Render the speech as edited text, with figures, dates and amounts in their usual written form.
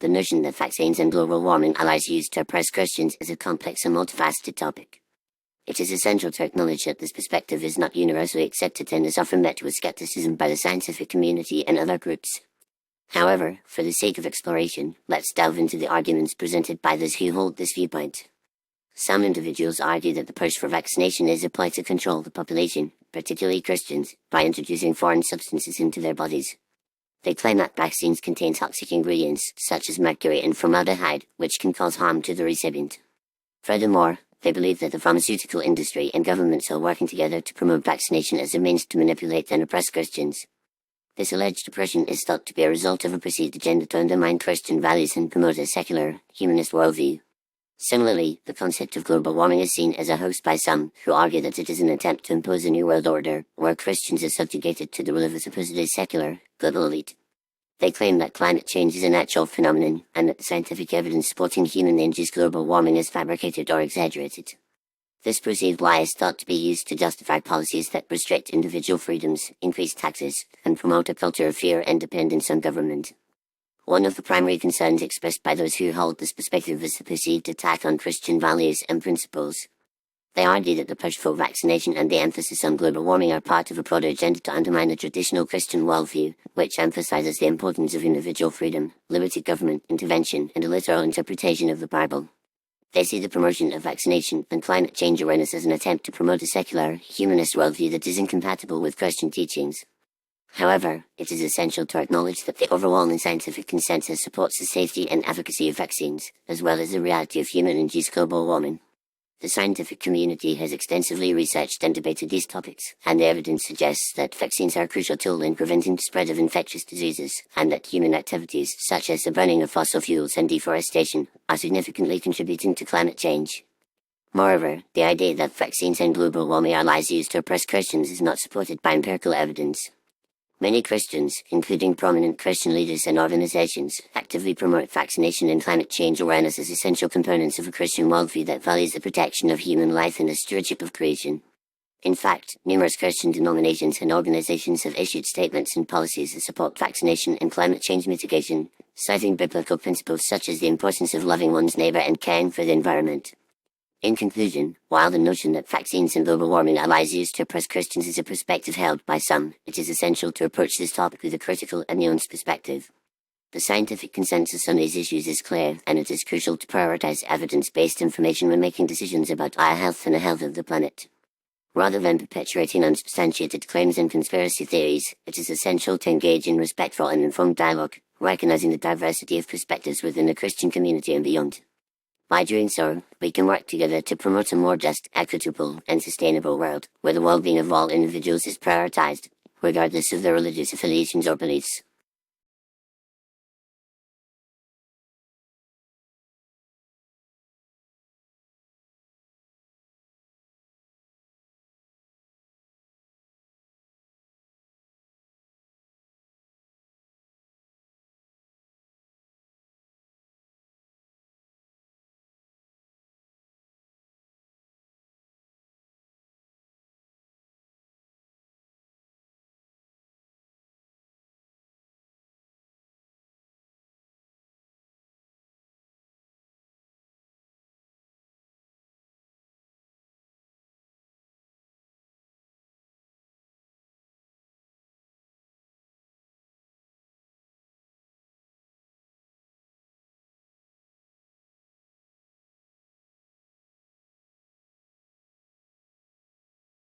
The notion that vaccines and global warming are lies used to oppress Christians is a complex and multifaceted topic. It is essential to acknowledge that this perspective is not universally accepted and is often met with skepticism by the scientific community and other groups. However, for the sake of exploration, let's delve into the arguments presented by those who hold this viewpoint. Some individuals argue that the push for vaccination is a ploy to control the population, particularly Christians, by introducing foreign substances into their bodies. They claim that vaccines contain toxic ingredients, such as mercury and formaldehyde, which can cause harm to the recipient. Furthermore, they believe that the pharmaceutical industry and governments are working together to promote vaccination as a means to manipulate and oppress Christians. This alleged oppression is thought to be a result of a perceived agenda to undermine Christian values and promote a secular, humanist worldview. Similarly, the concept of global warming is seen as a hoax by some, who argue that it is an attempt to impose a new world order, where Christians are subjugated to the rule of a supposedly secular, global elite. They claim that climate change is a natural phenomenon, and that the scientific evidence supporting human-induced global warming is fabricated or exaggerated. This perceived lie is thought to be used to justify policies that restrict individual freedoms, increase taxes, and promote a culture of fear and dependence on government. One of the primary concerns expressed by those who hold this perspective is the perceived attack on Christian values and principles. They argue that the push for vaccination and the emphasis on global warming are part of a broader agenda to undermine the traditional Christian worldview, which emphasizes the importance of individual freedom, limited government intervention, and a literal interpretation of the Bible. They see the promotion of vaccination and climate change awareness as an attempt to promote a secular, humanist worldview that is incompatible with Christian teachings. However, it is essential to acknowledge that the overwhelming scientific consensus supports the safety and efficacy of vaccines, as well as the reality of human-induced global warming. The scientific community has extensively researched and debated these topics, and the evidence suggests that vaccines are a crucial tool in preventing the spread of infectious diseases, and that human activities, such as the burning of fossil fuels and deforestation, are significantly contributing to climate change. Moreover, the idea that vaccines and global warming are lies used to oppress Christians is not supported by empirical evidence. Many Christians, including prominent Christian leaders and organizations, actively promote vaccination and climate change awareness as essential components of a Christian worldview that values the protection of human life and the stewardship of creation. In fact, numerous Christian denominations and organizations have issued statements and policies that support vaccination and climate change mitigation, citing biblical principles such as the importance of loving one's neighbor and caring for the environment. In conclusion, while the notion that vaccines and global warming are lies used to oppress Christians is a perspective held by some, it is essential to approach this topic with a critical and nuanced perspective. The scientific consensus on these issues is clear, and it is crucial to prioritize evidence-based information when making decisions about our health and the health of the planet. Rather than perpetuating unsubstantiated claims and conspiracy theories, it is essential to engage in respectful and informed dialogue, recognizing the diversity of perspectives within the Christian community and beyond. By doing so, we can work together to promote a more just, equitable, and sustainable world, where the well-being of all individuals is prioritized, regardless of their religious affiliations or beliefs.